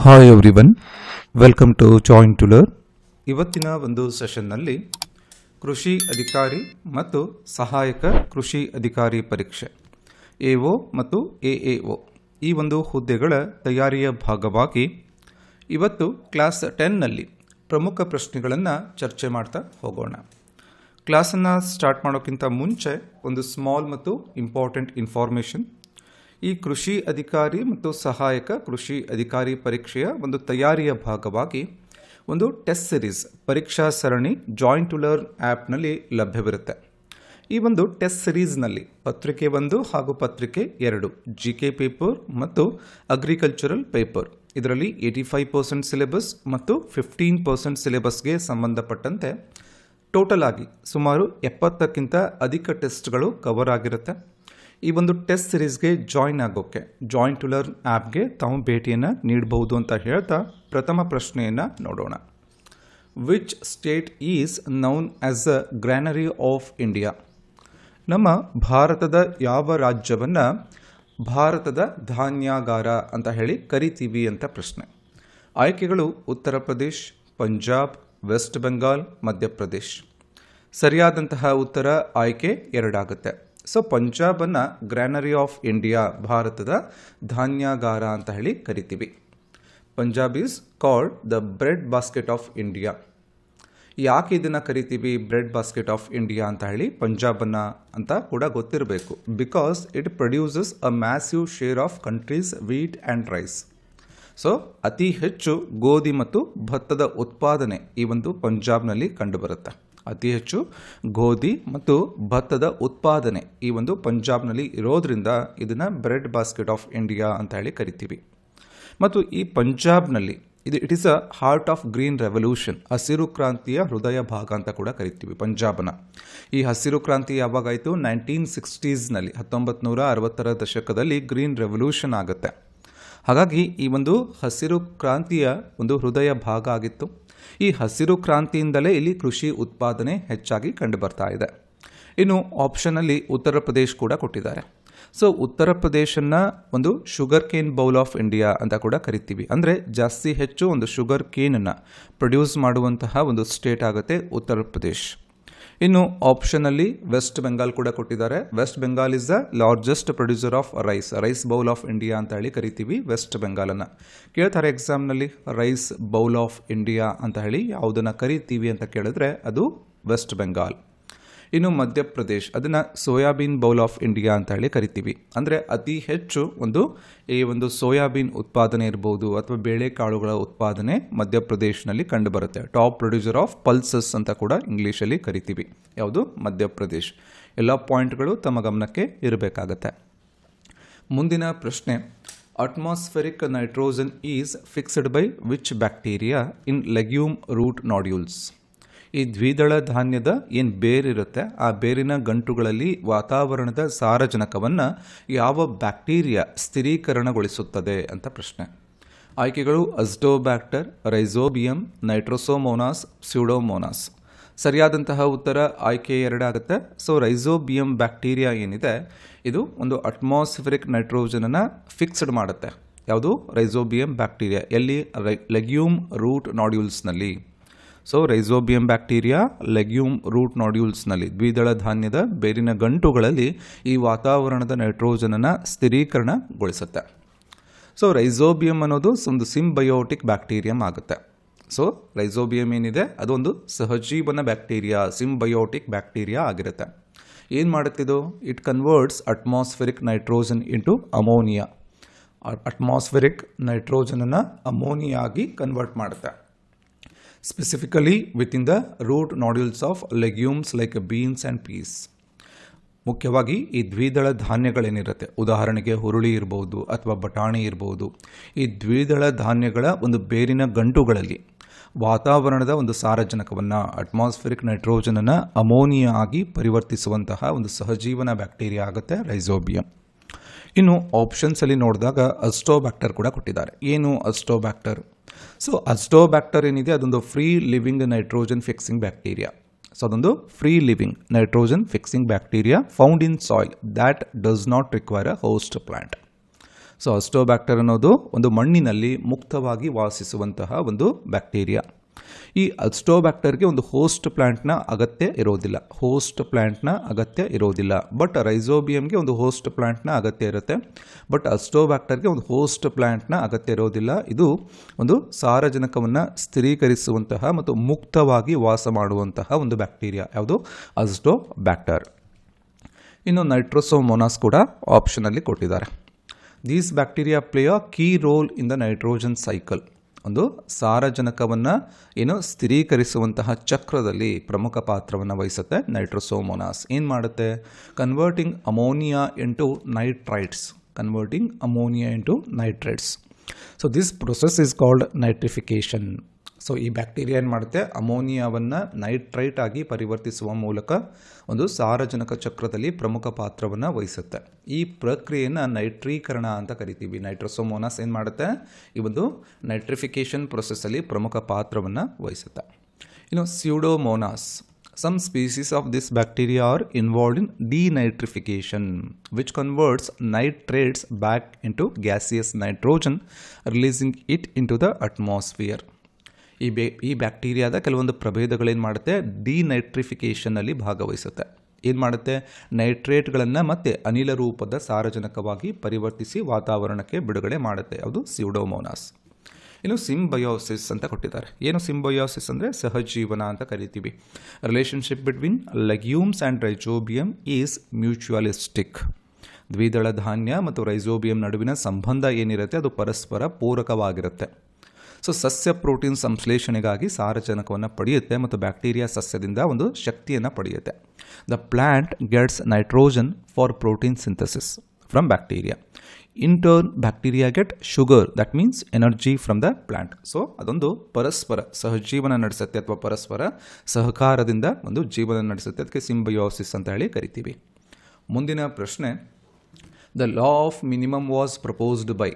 Hi everyone, welcome to join to learn. ಇವತ್ತಿನ ಒಂದು ಸೆಷನ್ನಲ್ಲಿ ಕೃಷಿ ಅಧಿಕಾರಿ ಮತ್ತು ಸಹಾಯಕ ಕೃಷಿ ಅಧಿಕಾರಿ ಪರೀಕ್ಷೆ ಎಒ ಮತ್ತು ಎಎಒ ಈ ಒಂದು ಹುದ್ದೆಗಳ ತಯಾರಿಯ ಭಾಗವಾಗಿ ಇವತ್ತು ಕ್ಲಾಸ್ 10ನಲ್ಲಿ ಪ್ರಮುಖ ಪ್ರಶ್ನೆಗಳನ್ನು ಚರ್ಚೆ ಮಾಡ್ತಾ ಹೋಗೋಣ. ಕ್ಲಾಸನ್ನು ಸ್ಟಾರ್ಟ್ ಮಾಡೋಕ್ಕಿಂತ ಮುಂಚೆ ಒಂದು ಸ್ಮಾಲ್ ಮತ್ತು ಇಂಪಾರ್ಟೆಂಟ್ ಇನ್ಫಾರ್ಮೇಷನ್. ಈ ಕೃಷಿ ಅಧಿಕಾರಿ ಮತ್ತು ಸಹಾಯಕ ಕೃಷಿ ಅಧಿಕಾರಿ ಪರೀಕ್ಷೆಯ ಒಂದು ತಯಾರಿಯ ಭಾಗವಾಗಿ ಒಂದು ಟೆಸ್ಟ್ ಸಿರೀಸ್ ಪರೀಕ್ಷಾ ಸರಣಿ ಜಾಯಿನ್ ಟು ಲರ್ನ್ ಆ್ಯಪ್ನಲ್ಲಿ ಲಭ್ಯವಿರುತ್ತೆ. ಈ ಒಂದು ಟೆಸ್ಟ್ ಸಿರೀಸ್ನಲ್ಲಿ ಪತ್ರಿಕೆ 1 ಹಾಗೂ ಪತ್ರಿಕೆ 2 GK ಪೇಪರ್ ಮತ್ತು ಅಗ್ರಿಕಲ್ಚರಲ್ ಪೇಪರ್, ಇದರಲ್ಲಿ 85% ಸಿಲೆಬಸ್ ಮತ್ತು 15% ಸಿಲೆಬಸ್ಗೆ ಸಂಬಂಧಪಟ್ಟಂತೆ ಟೋಟಲ್ ಆಗಿ ಸುಮಾರು 70ಕ್ಕಿಂತ ಅಧಿಕ ಟೆಸ್ಟ್ಗಳು ಕವರ್ ಆಗಿರುತ್ತೆ. ಈ ಒಂದು ಟೆಸ್ಟ್ ಸಿರೀಸ್ಗೆ ಜಾಯಿನ್ ಆಗೋಕ್ಕೆ ಜಾಯಿನ್ ಟು ಲರ್ನ್ ಆ್ಯಪ್ಗೆ ತಾವು ಭೇಟಿಯನ್ನು ನೀಡಬಹುದು ಅಂತ ಹೇಳ್ತಾ ಪ್ರಥಮ ಪ್ರಶ್ನೆಯನ್ನು ನೋಡೋಣ. Which state is known as a granary of India? ನಮ್ಮ ಭಾರತದ ಯಾವ ರಾಜ್ಯವನ್ನು ಭಾರತದ ಧಾನ್ಯಾಗಾರ ಅಂತ ಹೇಳಿ ಕರಿತೀವಿ ಅಂತ ಪ್ರಶ್ನೆ. ಆಯ್ಕೆಗಳು ಉತ್ತರ ಪ್ರದೇಶ್, ಪಂಜಾಬ್, ವೆಸ್ಟ್ ಬೆಂಗಾಲ್, ಮಧ್ಯಪ್ರದೇಶ್. ಸರಿಯಾದಂತಹ ಉತ್ತರ ಆಯ್ಕೆ 2 ಆಗುತ್ತೆ. ಸೊ ಪಂಜಾಬನ್ನು ಗ್ರ್ಯಾನರಿ ಆಫ್ ಇಂಡಿಯಾ, ಭಾರತದ ಧಾನ್ಯಾಗಾರ ಅಂತ ಹೇಳಿ ಕರಿತೀವಿ. Punjab is called the bread basket of India. ಯಾಕೆ ಇದನ್ನು ಕರಿತೀವಿ ಬ್ರೆಡ್ ಬಾಸ್ಕೆಟ್ ಆಫ್ ಇಂಡಿಯಾ ಅಂತ ಹೇಳಿ ಪಂಜಾಬನ್ನು ಅಂತ ಕೂಡ ಗೊತ್ತಿರಬೇಕು. Because it produces a massive share of countries wheat and rice. So ಅತಿ ಹೆಚ್ಚು ಗೋಧಿ ಮತ್ತು ಭತ್ತದ ಉತ್ಪಾದನೆ ಈ ಒಂದು ಪಂಜಾಬ್ನಲ್ಲಿ ಕಂಡುಬರುತ್ತೆ. ಅತಿ ಹೆಚ್ಚು ಗೋಧಿ ಮತ್ತು ಭತ್ತದ ಉತ್ಪಾದನೆ ಈ ಒಂದು ಪಂಜಾಬ್ನಲ್ಲಿ ಇರೋದ್ರಿಂದ ಇದನ್ನು ಬ್ರೆಡ್ ಬಾಸ್ಕೆಟ್ ಆಫ್ ಇಂಡಿಯಾ ಅಂತ ಹೇಳಿ ಕರಿತೀವಿ. ಮತ್ತು ಈ ಪಂಜಾಬ್ನಲ್ಲಿ it is a heart of green revolution, ಹಸಿರು ಕ್ರಾಂತಿಯ ಹೃದಯ ಭಾಗ ಅಂತ ಕೂಡ ಕರಿತೀವಿ ಪಂಜಾಬನ. ಈ ಹಸಿರು ಕ್ರಾಂತಿ ಯಾವಾಗಾಯಿತು? 1960ನಲ್ಲಿ 1960ರ ದಶಕದಲ್ಲಿ ಗ್ರೀನ್ ರೆವಲ್ಯೂಷನ್ ಆಗುತ್ತೆ. ಹಾಗಾಗಿ ಈ ಒಂದು ಹಸಿರು ಕ್ರಾಂತಿಯ ಒಂದು ಹೃದಯ ಭಾಗ ಆಗಿತ್ತು. ಈ ಹಸಿರು ಕ್ರಾಂತಿಯಿಂದಲೇ ಇಲ್ಲಿ ಕೃಷಿ ಉತ್ಪಾದನೆ ಹೆಚ್ಚಾಗಿ ಕಂಡುಬರ್ತಾ ಇದೆ. ಇನ್ನು ಆಪ್ಷನಲ್ಲಿ ಉತ್ತರ ಪ್ರದೇಶ್ ಕೂಡ ಕೊಟ್ಟಿದ್ದಾರೆ. ಸೊ ಉತ್ತರ ಪ್ರದೇಶನ್ನ ಒಂದು sugar cane bowl of India ಅಂತ ಕೂಡ ಕರಿತೀವಿ. ಅಂದರೆ ಜಾಸ್ತಿ ಹೆಚ್ಚು ಒಂದು ಶುಗರ್ ಕೇನನ್ನು ಪ್ರೊಡ್ಯೂಸ್ ಮಾಡುವಂತಹ ಒಂದು ಸ್ಟೇಟ್ ಆಗುತ್ತೆ ಉತ್ತರ ಪ್ರದೇಶ್. ಇನ್ನು ಆಪ್ಷನಲ್ಲಿ ವೆಸ್ಟ್ ಬೆಂಗಾಲ್ ಕೂಡ ಕೊಟ್ಟಿದ್ದಾರೆ. West Bengal is the largest producer of rice bowl of India ಅಂತ ಹೇಳಿ ಕರಿತೀವಿ ವೆಸ್ಟ್ ಬೆಂಗಾಲನ್ನು. ಕೇಳ್ತಾರೆ ಎಕ್ಸಾಮ್ನಲ್ಲಿ ರೈಸ್ ಬೌಲ್ ಆಫ್ ಇಂಡಿಯಾ ಅಂತ ಹೇಳಿ ಯಾವುದನ್ನು ಕರಿತೀವಿ ಅಂತ ಕೇಳಿದ್ರೆ ಅದು ವೆಸ್ಟ್ ಬೆಂಗಾಲ್. ಇನ್ನು ಮಧ್ಯಪ್ರದೇಶ್, ಅದನ್ನು ಸೋಯಾಬೀನ್ ಬೌಲ್ ಆಫ್ ಇಂಡಿಯಾ ಅಂತ ಹೇಳಿ ಕರಿತೀವಿ. ಅಂದರೆ ಅತಿ ಹೆಚ್ಚು ಈ ಒಂದು ಸೋಯಾಬೀನ್ ಉತ್ಪಾದನೆ ಇರ್ಬೋದು ಅಥವಾ ಬೇಳೆಕಾಳುಗಳ ಉತ್ಪಾದನೆ ಮಧ್ಯಪ್ರದೇಶನಲ್ಲಿ ಕಂಡುಬರುತ್ತೆ. ಟಾಪ್ ಪ್ರೊಡ್ಯೂಸರ್ ಆಫ್ ಪಲ್ಸಸ್ ಅಂತ ಕೂಡ ಇಂಗ್ಲೀಷಲ್ಲಿ ಕರಿತೀವಿ. ಯಾವುದು? ಮಧ್ಯಪ್ರದೇಶ್. ಎಲ್ಲ ಪಾಯಿಂಟ್ಗಳು ತಮ್ಮ ಗಮನಕ್ಕೆ ಇರಬೇಕಾಗತ್ತೆ. ಮುಂದಿನ ಪ್ರಶ್ನೆ, atmospheric nitrogen is fixed by which bacteria in legume root nodules? ಈ ದ್ವಿದಳ ಧಾನ್ಯದ ಏನು ಬೇರಿರುತ್ತೆ ಆ ಬೇರಿನ ಗಂಟುಗಳಲ್ಲಿ ವಾತಾವರಣದ ಸಾರಜನಕವನ್ನು ಯಾವ ಬ್ಯಾಕ್ಟೀರಿಯಾ ಸ್ಥಿರೀಕರಣಗೊಳಿಸುತ್ತದೆ ಅಂತ ಪ್ರಶ್ನೆ. ಆಯ್ಕೆಗಳು ಅಸ್ಟೋಬ್ಯಾಕ್ಟರ್, ರೈಸೋಬಿಯಂ, ನೈಟ್ರೋಸೋಮೋನಾಸ್, ಸ್ಯೂಡೋಮೋನಾಸ್. ಸರಿಯಾದಂತಹ ಉತ್ತರ ಆಯ್ಕೆ 2 ಆಗುತ್ತೆ. ಸೊ ರೈಸೋಬಿಯಂ ಬ್ಯಾಕ್ಟೀರಿಯಾ ಏನಿದೆ ಇದು ಒಂದು ಅಟ್ಮಾಸ್ಫಿರಿಕ್ ನೈಟ್ರೋಜನನ್ನು ಫಿಕ್ಸ್ಡ್ ಮಾಡುತ್ತೆ. ಯಾವುದು? Rhizobium bacteria. ಎಲ್ಲಿ? ಲೆಗ್ಯೂಮ್ ರೂಟ್ ನಾಡ್ಯೂಲ್ಸ್ನಲ್ಲಿ. So rhizobium bacteria legume root ನಾಡ್ಯೂಲ್ಸ್ನಲ್ಲಿ, ದ್ವಿದಳ ಧಾನ್ಯದ ಬೇರಿನ ಗಂಟುಗಳಲ್ಲಿ ಈ ವಾತಾವರಣದ ನೈಟ್ರೋಜನನ್ನು ಸ್ಥಿರೀಕರಣಗೊಳಿಸುತ್ತೆ. ಸೊ ರೈಸೋಬಿಯಂ ಅನ್ನೋದು ಒಂದು ಸಿಂಬಯೋಟಿಕ್ ಬ್ಯಾಕ್ಟೀರಿಯಂ ಆಗುತ್ತೆ. ಸೊ ರೈಸೋಬಿಯಂ ಏನಿದೆ ಅದೊಂದು ಸಹಜೀವನ ಬ್ಯಾಕ್ಟೀರಿಯಾ, ಸಿಂಬಯೋಟಿಕ್ ಬ್ಯಾಕ್ಟೀರಿಯಾ ಆಗಿರುತ್ತೆ. ಏನು ಮಾಡುತ್ತಿದ್ದು? It converts atmospheric nitrogen into ammonia. Atmospheric ನೈಟ್ರೋಜನನ್ನು ಅಮೋನಿಯಾ ಆಗಿ ಕನ್ವರ್ಟ್ ಮಾಡುತ್ತೆ. Specifically within the root nodules of legumes like beans and peas. ಮುಖ್ಯವಾಗಿ ಈ ದ್ವಿದಳ ಧಾನ್ಯಗಳೇನಿರುತ್ತೆ, ಉದಾಹರಣೆಗೆ ಹುರುಳಿ ಇರ್ಬೋದು ಅಥವಾ ಬಟಾಣಿ ಇರ್ಬೋದು, ಈ ದ್ವಿದಳ ಧಾನ್ಯಗಳ ಒಂದು ಬೇರಿನ ಗಂಟುಗಳಲ್ಲಿ ವಾತಾವರಣದ ಒಂದು ಸಾರಜನಕವನ್ನು, ಅಟ್ಮಾಸ್ಫೆರಿಕ್ ನೈಟ್ರೋಜನನ್ನು ಅಮೋನಿಯಾ ಆಗಿ ಪರಿವರ್ತಿಸುವಂತಹ ಒಂದು ಸಹಜೀವನ ಬ್ಯಾಕ್ಟೀರಿಯಾ ಆಗುತ್ತೆ ರೈಸೋಬಿಯಂ. ಇನ್ನು ಆಪ್ಷನ್ಸಲ್ಲಿ ನೋಡಿದಾಗ ಅಸ್ಟೋಬ್ಯಾಕ್ಟರ್ ಕೂಡ ಕೊಟ್ಟಿದ್ದಾರೆ. ಏನು ಅಸ್ಟೋಬ್ಯಾಕ್ಟರ್? ಸೊ ಅಸ್ಟೋಬ್ಯಾಕ್ಟರ್ ಏನಿದೆ ಅದೊಂದು free living nitrogen fixing bacteria. So ಅದೊಂದು free living nitrogen fixing bacteria found in soil that does not require a host plant. So azotobacter ಅನ್ನೋದು ಒಂದು ಮಣ್ಣಿನಲ್ಲಿ ಮುಕ್ತವಾಗಿ ವಾಸಿಸುವಂತಹ ಒಂದು ಬ್ಯಾಕ್ಟೀರಿಯಾ. ಈ ಅಸ್ಟೋಬ್ಯಾಕ್ಟರ್ಗೆ ಒಂದು ಹೋಸ್ಟ್ ಪ್ಲಾಂಟ್ನ ಅಗತ್ಯ ಇರೋದಿಲ್ಲ. ಬಟ್ ರೈಸೋಬಿಯಂಗೆ ಒಂದು ಹೋಸ್ಟ್ ಪ್ಲಾಂಟ್ನ ಅಗತ್ಯ ಇರುತ್ತೆ. ಬಟ್ ಅಸ್ಟೋಬ್ಯಾಕ್ಟರ್ಗೆ ಒಂದು ಹೋಸ್ಟ್ ಪ್ಲಾಂಟ್ನ ಅಗತ್ಯ ಇರೋದಿಲ್ಲ. ಇದು ಒಂದು ಸಾರಜನಕವನ್ನು ಸ್ಥಿರೀಕರಿಸುವಂತಹ ಮತ್ತು ಮುಕ್ತವಾಗಿ ವಾಸ ಮಾಡುವಂತಹ ಒಂದು ಬ್ಯಾಕ್ಟೀರಿಯಾ. ಯಾವುದು? ಅಸ್ಟೋಬ್ಯಾಕ್ಟರ್. ಇನ್ನು ನೈಟ್ರೋಸೋಮೋನಾಸ್ ಕೂಡ ಆಪ್ಷನಲ್ಲಿ ಕೊಟ್ಟಿದ್ದಾರೆ. These bacteria play a key role in the nitrogen cycle. ಒಂದು ಸಾರಜನಕವನ್ನು ಸ್ಥಿರೀಕರಿಸುವಂತಹ ಚಕ್ರದಲ್ಲಿ ಪ್ರಮುಖ ಪಾತ್ರವನ್ನು ವಹಿಸುತ್ತೆ ನೈಟ್ರೋಸೋಮೋನಾಸ್. ಏನು ಮಾಡುತ್ತೆ? Converting ammonia into nitrites. So this process is called nitrification. So ಈ ಬ್ಯಾಕ್ಟೀರಿಯಾ ಏನು ಮಾಡುತ್ತೆ? ಅಮೋನಿಯಾವನ್ನು ನೈಟ್ರೈಟ್ ಆಗಿ ಪರಿವರ್ತಿಸುವ ಮೂಲಕ ಒಂದು ಸಾರಜನಕ ಚಕ್ರದಲ್ಲಿ ಪ್ರಮುಖ ಪಾತ್ರವನ್ನು ವಹಿಸುತ್ತೆ. ಈ ಪ್ರಕ್ರಿಯೆಯನ್ನು ನೈಟ್ರೀಕರಣ ಅಂತ ಕರಿತೀವಿ. ನೈಟ್ರೋಸೋಮೋನಾಸ್ ಏನು ಮಾಡುತ್ತೆ? ಈ ಒಂದು ನೈಟ್ರಿಫಿಕೇಶನ್ ಪ್ರೊಸೆಸ್ಸಲ್ಲಿ ಪ್ರಮುಖ ಪಾತ್ರವನ್ನು ವಹಿಸುತ್ತೆ. ಇನ್ನು ಸ್ಯೂಡೋಮೋನಾಸ್. Some species of this bacteria are involved in denitrification, which converts nitrates back into gaseous nitrogen, releasing it into the atmosphere. ಈ ಬ್ಯಾಕ್ಟೀರಿಯಾದ ಕೆಲವೊಂದು ಪ್ರಭೇದಗಳೇನು ಮಾಡುತ್ತೆ? ಡಿನೈಟ್ರಿಫಿಕೇಷನಲ್ಲಿ ಭಾಗವಹಿಸುತ್ತೆ. ಏನು ಮಾಡುತ್ತೆ? ನೈಟ್ರೇಟ್ಗಳನ್ನು ಮತ್ತೆ ಅನಿಲ ರೂಪದ ಸಾರಜನಕವಾಗಿ ಪರಿವರ್ತಿಸಿ ವಾತಾವರಣಕ್ಕೆ ಬಿಡುಗಡೆ ಮಾಡುತ್ತೆ. ಅದು ಸ್ಯೂಡೋಮೋನಾಸ್. ಇನ್ನು ಸಿಂಬಯೋಸಿಸ್ ಅಂತ ಕೊಟ್ಟಿದ್ದಾರೆ. ಏನು ಸಿಂಬಯೋಸಿಸ್ ಅಂದರೆ ಸಹಜೀವನ ಅಂತ ಕರಿತೀವಿ. Relationship between legumes and rhizobium is mutualistic. ದ್ವಿದಳ ಧಾನ್ಯ ಮತ್ತು ರೈಜೋಬಿಯಂ ನಡುವಿನ ಸಂಬಂಧ ಏನಿರುತ್ತೆ ಅದು ಪರಸ್ಪರ ಪೂರಕವಾಗಿರುತ್ತೆ. ಸೊ ಸಸ್ಯ ಪ್ರೋಟೀನ್ ಸಂಶ್ಲೇಷಣೆಗಾಗಿ ಸಾರಜನಕವನ್ನು ಪಡೆಯುತ್ತೆ ಮತ್ತು ಬ್ಯಾಕ್ಟೀರಿಯಾ ಸಸ್ಯದಿಂದ ಒಂದು ಶಕ್ತಿಯನ್ನು ಪಡೆಯುತ್ತೆ. The plant gets nitrogen for protein synthesis from bacteria. In turn bacteria get sugar, that means energy from the plant. So ಅದೊಂದು ಪರಸ್ಪರ ಸಹಜೀವನ ನಡೆಸುತ್ತೆ ಅಥವಾ ಪರಸ್ಪರ ಸಹಕಾರದಿಂದ ಒಂದು ಜೀವನ ನಡೆಸುತ್ತೆ. ಅದಕ್ಕೆ ಸಿಂಬಯೋಸಿಸ್ ಅಂತ ಹೇಳಿ ಕರಿತೀವಿ. ಮುಂದಿನ ಪ್ರಶ್ನೆ, the law of minimum was proposed by.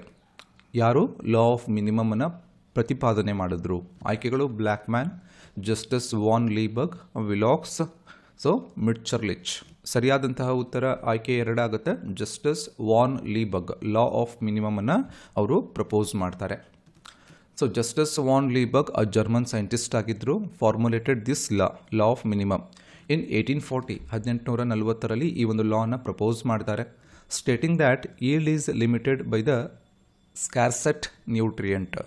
ಯಾರು ಲಾ ಆಫ್ ಮಿನಿಮಮನ್ನು ಪ್ರತಿಪಾದನೆ ಮಾಡಿದ್ರು? ಆಯ್ಕೆಗಳು Blackman, Justus von Liebig, Wilcox, so Mitscherlich. ಸರಿಯಾದಂತಹ ಉತ್ತರ ಆಯ್ಕೆ 2 ಆಗುತ್ತೆ. Justus von Liebig law of ಮಿನಿಮಮನ್ನು ಅವರು ಪ್ರಪೋಸ್ ಮಾಡ್ತಾರೆ. So Justus von Liebig a German scientist ಆಗಿದ್ದರು. Formulated this law of minimum in 1840. 1840ರಲ್ಲಿ ಈ ಒಂದು ಲಾನ ಪ್ರಪೋಸ್ ಮಾಡ್ತಾರೆ. Stating that yield is limited by the scarcest nutrient.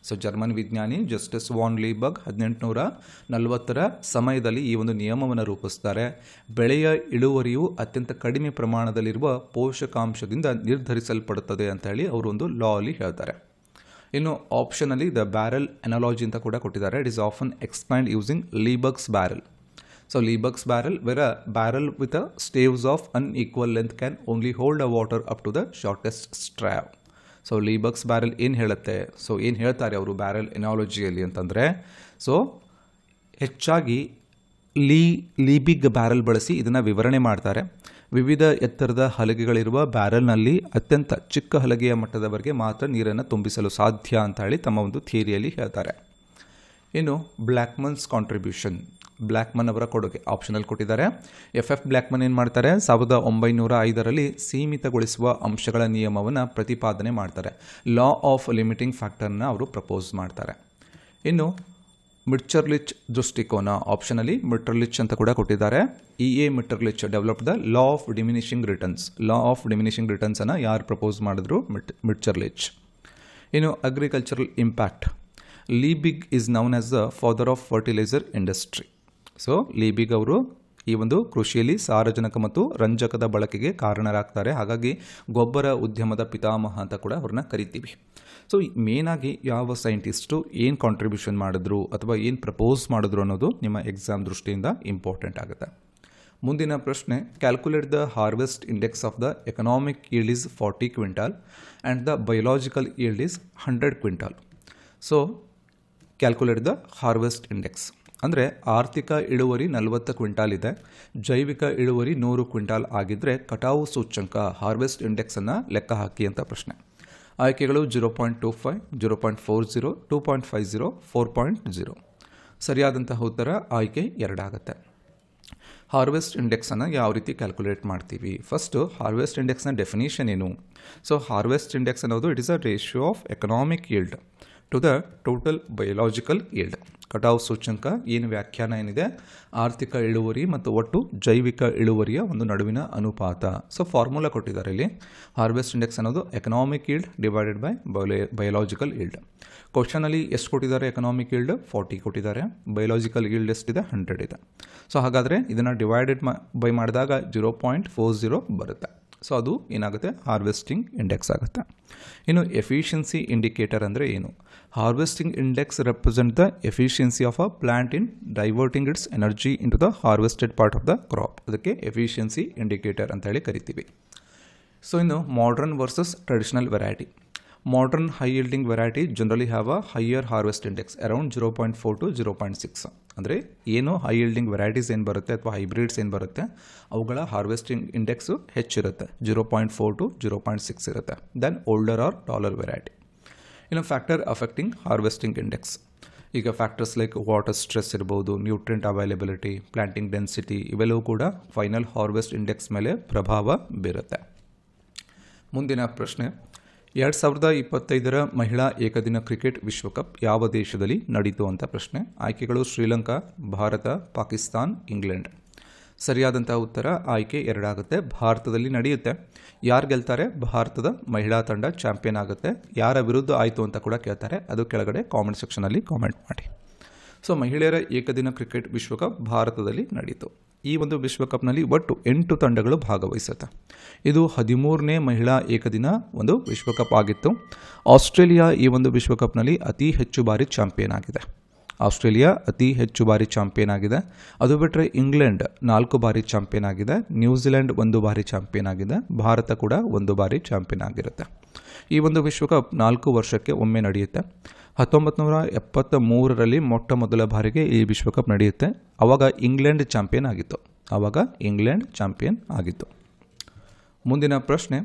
So German ವಿಜ್ಞಾನಿ ಜಸ್ಟಿಸ್ ವಾನ್ ಲೀಬರ್ಗ್ 1840ರ ಸಮಯದಲ್ಲಿ ಈ ಒಂದು ನಿಯಮವನ್ನು ರೂಪಿಸ್ತಾರೆ. ಬೆಳೆಯ ಇಳುವರಿಯು ಅತ್ಯಂತ ಕಡಿಮೆ ಪ್ರಮಾಣದಲ್ಲಿರುವ ಪೋಷಕಾಂಶದಿಂದ ನಿರ್ಧರಿಸಲ್ಪಡುತ್ತದೆ ಅಂತ ಹೇಳಿ ಅವರು ಒಂದು ಲಾ ಅಲ್ಲಿ ಹೇಳ್ತಾರೆ. ಇನ್ನು ಆಪ್ಷನಲ್ಲಿ ದ ಬ್ಯಾರಲ್ ಅನಾಲಜಿ ಅಂತ ಕೂಡ ಕೊಟ್ಟಿದ್ದಾರೆ. It is often explained using Liebig's barrel. So Liebig's barrel were a barrel with a staves of unequal length can only hold a water up to the shortest stave. So Liebig's barrel ಏನು ಹೇಳುತ್ತೆ? So ಏನು ಹೇಳ್ತಾರೆ ಅವರು barrel ಎನಾಲಜಿಯಲ್ಲಿ ಅಂತಂದರೆ, so ಹೆಚ್ಚಾಗಿ ಲೀಬಿಗ್ barrel ಬಳಸಿ ಇದನ್ನು ವಿವರಣೆ ಮಾಡ್ತಾರೆ. ವಿವಿಧ ಎತ್ತರದ ಹಲಗೆಗಳಿರುವ ಬ್ಯಾರಲ್ನಲ್ಲಿ ಅತ್ಯಂತ ಚಿಕ್ಕ ಹಲಗೆಯ ಮಟ್ಟದವರೆಗೆ ಮಾತ್ರ ನೀರನ್ನು ತುಂಬಿಸಲು ಸಾಧ್ಯ ಅಂತ ಹೇಳಿ ತಮ್ಮ ಒಂದು ಥಿಯರಿಯಲ್ಲಿ ಹೇಳ್ತಾರೆ. ಇನ್ನು ಬ್ಲ್ಯಾಕ್ಮನ್ಸ್ ಕಾಂಟ್ರಿಬ್ಯೂಷನ್. ಬ್ಲ್ಯಾಕ್ಮನ್ ಅವರ ಕೊಡುಗೆ ಆಪ್ಷನಲ್ಲಿ ಕೊಟ್ಟಿದ್ದಾರೆ. ಎಫ್ ಬ್ಲ್ಯಾಕ್ಮನ್ ಏನು ಮಾಡ್ತಾರೆ? 1905ರಲ್ಲಿ ಸೀಮಿತಗೊಳಿಸುವ ಅಂಶಗಳ ನಿಯಮವನ್ನು ಪ್ರತಿಪಾದನೆ ಮಾಡ್ತಾರೆ. ಲಾ ಆಫ್ ಲಿಮಿಟಿಂಗ್ ಫ್ಯಾಕ್ಟರ್ನ ಅವರು ಪ್ರಪೋಸ್ ಮಾಡ್ತಾರೆ. ಇನ್ನು ಮಿಟ್ಚರ್ಲಿಚ್ ದೃಷ್ಟಿಕೋನ ಆಪ್ಷನಲ್ಲಿ ಮಿಟ್ಚರ್ಲಿಚ್ ಅಂತ ಕೂಡ ಕೊಟ್ಟಿದ್ದಾರೆ. A Mitscherlich developed the law of diminishing returns. Law of diminishing ರಿಟರ್ನ್ಸನ್ನು ಯಾರು ಪ್ರಪೋಸ್ ಮಾಡಿದ್ರು? ಮಿಟ್ಚರ್ಲಿಚ್. ಇನ್ನು agricultural impact. Liebig is known as the father of fertiliser industry. So Liebig ಅವರು ಈ ಒಂದು ಕೃಷಿಯಲ್ಲಿ ಸಾರಜನಕ ಮತ್ತು ರಂಜಕದ ಬಳಕೆಗೆ ಕಾರಣರಾಗ್ತಾರೆ. ಹಾಗಾಗಿ ಗೊಬ್ಬರ ಉದ್ಯಮದ ಪಿತಾಮಹ ಅಂತ ಕೂಡ ಅವ್ರನ್ನ ಕರಿತೀವಿ. ಸೊ ಮೇನಾಗಿ ಯಾವ ಸೈಂಟಿಸ್ಟು ಏನು ಕಾಂಟ್ರಿಬ್ಯೂಷನ್ ಮಾಡಿದ್ರು ಅಥವಾ ಏನು ಪ್ರಪೋಸ್ ಮಾಡಿದ್ರು ಅನ್ನೋದು ನಿಮ್ಮ ಎಕ್ಸಾಮ್ ದೃಷ್ಟಿಯಿಂದ ಇಂಪಾರ್ಟೆಂಟ್ ಆಗುತ್ತೆ. ಮುಂದಿನ ಪ್ರಶ್ನೆ, calculate the harvest index of the economic yield is 40 quintal and the biological yield is 100 quintal. So calculate the harvest index ಅಂದರೆ ಆರ್ಥಿಕ ಇಳುವರಿ 40 ಕ್ವಿಂಟಾಲ್ ಇದೆ, ಜೈವಿಕ ಇಳುವರಿ 100 ಕ್ವಿಂಟಾಲ್ ಆಗಿದ್ದರೆ ಕಟಾವು ಸೂಚ್ಯಂಕ ಹಾರ್ವೆಸ್ಟ್ ಇಂಡೆಕ್ಸನ್ನು ಲೆಕ್ಕ ಹಾಕಿ ಅಂತ ಪ್ರಶ್ನೆ. ಆಯ್ಕೆಗಳು 0.25, 0.40, 2.50, 4.0. ಸರಿಯಾದಂತಹ ಉತ್ತರ ಆಯ್ಕೆ 2 ಆಗುತ್ತೆ. ಹಾರ್ವೆಸ್ಟ್ ಇಂಡೆಕ್ಸನ್ನು ಯಾವ ರೀತಿ ಕ್ಯಾಲ್ಕುಲೇಟ್ ಮಾಡ್ತೀವಿ? ಫಸ್ಟು ಹಾರ್ವೆಸ್ಟ್ ಇಂಡೆಕ್ಸ್ನ ಡೆಫಿನೇಷನ್ ಏನು? ಸೊ ಹಾರ್ವೆಸ್ಟ್ ಇಂಡೆಕ್ಸ್ ಅನ್ನೋದು it is a ratio of economic yield to the total biological yield. ಕಟಾವು ಸೂಚ್ಯಂಕ ಏನು ವ್ಯಾಖ್ಯಾನ ಏನಿದೆ, ಆರ್ಥಿಕ ಇಳುವರಿ ಮತ್ತು ಒಟ್ಟು ಜೈವಿಕ ಇಳುವರಿಯ ಒಂದು ನಡುವಿನ ಅನುಪಾತ. ಸೊ ಫಾರ್ಮುಲಾ ಕೊಟ್ಟಿದ್ದಾರೆ ಇಲ್ಲಿ. ಹಾರ್ವೆಸ್ಟ್ ಇಂಡೆಕ್ಸ್ ಅನ್ನೋದು economic yield divided by biological yield. ಕ್ವಶನಲ್ಲಿ ಎಷ್ಟು ಕೊಟ್ಟಿದ್ದಾರೆ? ಎಕನಾಮಿಕ್ ಈಲ್ಡ್ 40 ಕೊಟ್ಟಿದ್ದಾರೆ, ಬಯೋಲಾಜಿಕಲ್ ಈಲ್ಡ್ ಎಷ್ಟಿದೆ? 100 ಇದೆ. ಸೊ ಹಾಗಾದರೆ ಇದನ್ನು ಡಿವೈಡೆಡ್ ಬೈ ಮಾಡಿದಾಗ 0.40 ಬರುತ್ತೆ. ಸೊ ಅದು ಏನಾಗುತ್ತೆ? ಹಾರ್ವೆಸ್ಟಿಂಗ್ ಇಂಡೆಕ್ಸ್ ಆಗುತ್ತೆ. ಇನ್ನು ಎಫಿಷಿಯನ್ಸಿ ಇಂಡಿಕೇಟರ್ ಅಂದರೆ ಏನು? Harvesting index represent the efficiency of a plant in diverting its energy in to the harvested part of the crop. ಅದಕ್ಕೆ ಎಫಿಷಿಯನ್ಸಿ ಇಂಡಿಕೇಟರ್ ಅಂತ ಹೇಳಿ ಕರಿತೀವಿ. ಸೊ ಇನ್ನು modern versus traditional variety. Modern high yielding variety generally have a higher harvest index around 0.4 to 0.6. ಅಂದರೆ ಏನು high ಯೀಲ್ಡಿಂಗ್ varieties ಏನು ಬರುತ್ತೆ ಅಥವಾ ಹೈಬ್ರಿಡ್ಸ್ ಏನು ಬರುತ್ತೆ ಅವುಗಳ ಹಾರ್ವೆಸ್ಟಿಂಗ್ ಇಂಡೆಕ್ಸು ಹೆಚ್ಚಿರುತ್ತೆ, 0.4 to 0.6 ಇರುತ್ತೆ then older or taller variety. ಇನ್ನು ಫ್ಯಾಕ್ಟರ್ ಅಫೆಕ್ಟಿಂಗ್ ಹಾರ್ವೆಸ್ಟಿಂಗ್ ಇಂಡೆಕ್ಸ್. ಈಗ ಫ್ಯಾಕ್ಟರ್ಸ್ ಲೈಕ್ ವಾಟರ್ ಸ್ಟ್ರೆಸ್ ಇರ್ಬೋದು, ನ್ಯೂಟ್ರಿಯೆಂಟ್ ಅವೈಲಬಿಲಿಟಿ, ಪ್ಲಾಂಟಿಂಗ್ ಡೆನ್ಸಿಟಿ ಇವೆಲ್ಲವೂ ಕೂಡ ಫೈನಲ್ ಹಾರ್ವೆಸ್ಟ್ ಇಂಡೆಕ್ಸ್ ಮೇಲೆ ಪ್ರಭಾವ ಬೀರುತ್ತೆ. ಮುಂದಿನ ಪ್ರಶ್ನೆ, 2025 ಮಹಿಳಾ ಏಕದಿನ ಕ್ರಿಕೆಟ್ ವಿಶ್ವಕಪ್ ಯಾವ ದೇಶದಲ್ಲಿ ನಡೀತು ಅಂತ ಪ್ರಶ್ನೆ. ಆಯ್ಕೆಗಳು ಶ್ರೀಲಂಕಾ, ಭಾರತ, ಪಾಕಿಸ್ತಾನ್, ಇಂಗ್ಲೆಂಡ್. ಸರಿಯಾದಂಥ ಉತ್ತರ ಆಯ್ಕೆ 2 ಆಗುತ್ತೆ. ಭಾರತದಲ್ಲಿ ನಡೆಯುತ್ತೆ. ಯಾರು ಗೆಲ್ತಾರೆ? ಭಾರತದ ಮಹಿಳಾ ತಂಡ ಚಾಂಪಿಯನ್ ಆಗುತ್ತೆ. ಯಾರ ವಿರುದ್ಧ ಆಯಿತು ಅಂತ ಕೂಡ ಕೇಳ್ತಾರೆ, ಅದು ಕೆಳಗಡೆ ಕಾಮೆಂಟ್ ಸೆಕ್ಷನಲ್ಲಿ ಕಾಮೆಂಟ್ ಮಾಡಿ. ಸೊ ಮಹಿಳೆಯರ ಏಕದಿನ ಕ್ರಿಕೆಟ್ ವಿಶ್ವಕಪ್ ಭಾರತದಲ್ಲಿ ನಡೀತು. ಈ ಒಂದು ವಿಶ್ವಕಪ್ನಲ್ಲಿ ಒಟ್ಟು 8 ತಂಡಗಳು ಭಾಗವಹಿಸುತ್ತೆ. ಇದು 13ನೇ ಮಹಿಳಾ ಏಕದಿನ ಒಂದು ವಿಶ್ವಕಪ್ ಆಗಿತ್ತು. ಆಸ್ಟ್ರೇಲಿಯಾ ಈ ಒಂದು ವಿಶ್ವಕಪ್ನಲ್ಲಿ ಅತಿ ಹೆಚ್ಚು ಬಾರಿ ಚಾಂಪಿಯನ್ ಆಗಿದೆ. ಅದು ಬಿಟ್ಟರೆ ಇಂಗ್ಲೆಂಡ್ 4 ಬಾರಿ ಚಾಂಪಿಯನ್ ಆಗಿದೆ, ನ್ಯೂಜಿಲೆಂಡ್ 1 ಬಾರಿ ಚಾಂಪಿಯನ್ ಆಗಿದೆ, ಭಾರತ ಕೂಡ 1 ಬಾರಿ ಚಾಂಪಿಯನ್ ಆಗಿರುತ್ತೆ. ಈ ಒಂದು ವಿಶ್ವಕಪ್ 4 ವರ್ಷಕ್ಕೆ ಒಮ್ಮೆ ನಡೆಯುತ್ತೆ. 1973ರಲ್ಲಿ ಮೊಟ್ಟ ಮೊದಲ ಬಾರಿಗೆ ಈ ವಿಶ್ವಕಪ್ ನಡೆಯುತ್ತೆ. ಆವಾಗ ಇಂಗ್ಲೆಂಡ್ ಚಾಂಪಿಯನ್ ಆಗಿತ್ತು. ಮುಂದಿನ ಪ್ರಶ್ನೆ,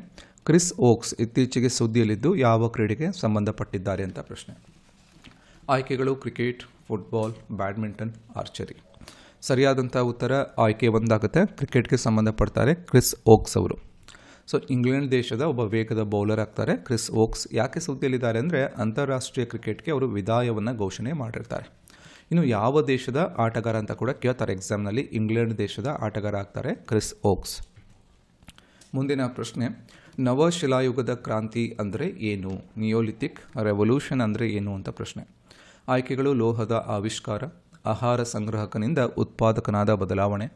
ಕ್ರಿಸ್ ಓಕ್ಸ್ ಇತ್ತೀಚೆಗೆ ಸುದ್ದಿಯಲ್ಲಿದ್ದು ಯಾವ ಕ್ರೀಡೆಗೆ ಸಂಬಂಧಪಟ್ಟಿದ್ದಾರೆ ಅಂತ ಪ್ರಶ್ನೆ. ಆಯ್ಕೆಗಳು ಕ್ರಿಕೆಟ್, ಫುಟ್ಬಾಲ್, ಬ್ಯಾಡ್ಮಿಂಟನ್, ಆರ್ಚರಿ. ಸರಿಯಾದಂಥ ಉತ್ತರ ಆಯ್ಕೆ 1 ಆಗುತ್ತೆ. ಕ್ರಿಕೆಟ್ಗೆ ಸಂಬಂಧಪಡ್ತಾರೆ ಕ್ರಿಸ್ ಓಕ್ಸ್ ಅವರು. ಸೊ ಇಂಗ್ಲೆಂಡ್ ದೇಶದ ಒಬ್ಬ ವೇಗದ ಬೌಲರ್ ಆಗ್ತಾರೆ ಕ್ರಿಸ್ ಓಕ್ಸ್. ಯಾಕೆ ಸುದ್ದಿಯಲ್ಲಿದ್ದಾರೆ ಅಂದರೆ ಅಂತಾರಾಷ್ಟ್ರೀಯ ಕ್ರಿಕೆಟ್ಗೆ ಅವರು ವಿದಾಯವನ್ನು ಘೋಷಣೆ ಮಾಡಿರ್ತಾರೆ. ಇನ್ನು ಯಾವ ದೇಶದ ಆಟಗಾರ ಅಂತ ಕೂಡ ಕೇಳ್ತಾರೆ ಎಕ್ಸಾಮ್ನಲ್ಲಿ. ಇಂಗ್ಲೆಂಡ್ ದೇಶದ ಆಟಗಾರ ಆಗ್ತಾರೆ ಕ್ರಿಸ್ ಓಕ್ಸ್. ಮುಂದಿನ ಪ್ರಶ್ನೆ, ನವಶಿಲಾಯುಗದ ಕ್ರಾಂತಿ ಅಂದರೆ ಏನು? ನಿಯೋಲಿಥಿಕ್ ರೆವಲ್ಯೂಷನ್ ಅಂದರೆ ಏನು ಅಂತ ಪ್ರಶ್ನೆ. ಆಯ್ಕೆಗಳು ಲೋಹದ ಆವಿಷ್ಕಾರ, ಆಹಾರ ಸಂಗ್ರಾಹಕನಿಂದ ಉತ್ಪಾದಕನಾದ ಬದಲಾವಣೆ,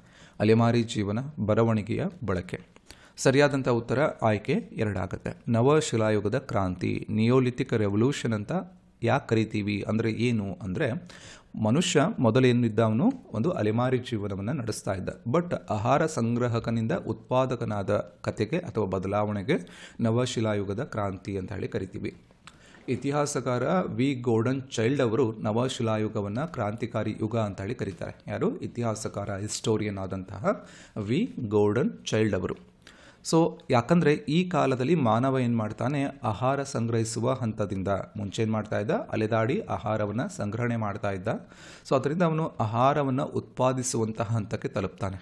ಅಲೆಮಾರಿ ಜೀವನ, ಬರವಣಿಗೆಯ ಬಳಕೆ. ಸರಿಯಾದಂಥ ಉತ್ತರ ಆಯ್ಕೆ 2 ಆಗುತ್ತೆ. ನವಶಿಲಾಯುಗದ ಕ್ರಾಂತಿ, ನಿಯೋಲಿಥಿಕ್ ರೆವಲ್ಯೂಷನ್ ಅಂತ ಯಾಕೆ ಕರಿತೀವಿ ಅಂದರೆ ಏನು ಅಂದರೆ, ಮನುಷ್ಯ ಮೊದಲೇನಿದ್ದ ಅವನು ಒಂದು ಅಲೆಮಾರಿ ಜೀವನವನ್ನು ನಡೆಸ್ತಾ ಇದ್ದ. ಬಟ್ ಆಹಾರ ಸಂಗ್ರಾಹಕನಿಂದ ಉತ್ಪಾದಕನಾದ ಕತೆಗೆ ಅಥವಾ ಬದಲಾವಣೆಗೆ ನವಶಿಲಾಯುಗದ ಕ್ರಾಂತಿ ಅಂತ ಹೇಳಿ ಕರಿತೀವಿ. ಇತಿಹಾಸಕಾರ ವಿ ಗೋರ್ಡನ್ ಚೈಲ್ಡ್ ಅವರು ನವಶಿಲಾಯುಗವನ್ನು ಕ್ರಾಂತಿಕಾರಿ ಯುಗ ಅಂತ ಹೇಳಿ ಕರೀತಾರೆ. ಯಾರು? ಇತಿಹಾಸಕಾರ, ಹಿಸ್ಟೋರಿಯನ್ ಆದಂತಹ ವಿ ಗೋರ್ಡನ್ ಚೈಲ್ಡ್ ಅವರು. ಸೊ ಯಾಕಂದರೆ ಈ ಕಾಲದಲ್ಲಿ ಮಾನವ ಏನು ಮಾಡ್ತಾನೆ, ಆಹಾರ ಸಂಗ್ರಹಿಸುವ ಹಂತದಿಂದ ಮುಂಚೆ ಏನು ಮಾಡ್ತಾ ಇದ್ದ, ಅಲೆದಾಡಿ ಆಹಾರವನ್ನು ಸಂಗ್ರಹಣೆ ಮಾಡ್ತಾ ಇದ್ದ. ಸೊ ಅದರಿಂದ ಅವನು ಆಹಾರವನ್ನು ಉತ್ಪಾದಿಸುವಂತಹ ಹಂತಕ್ಕೆ ತಲುಪ್ತಾನೆ.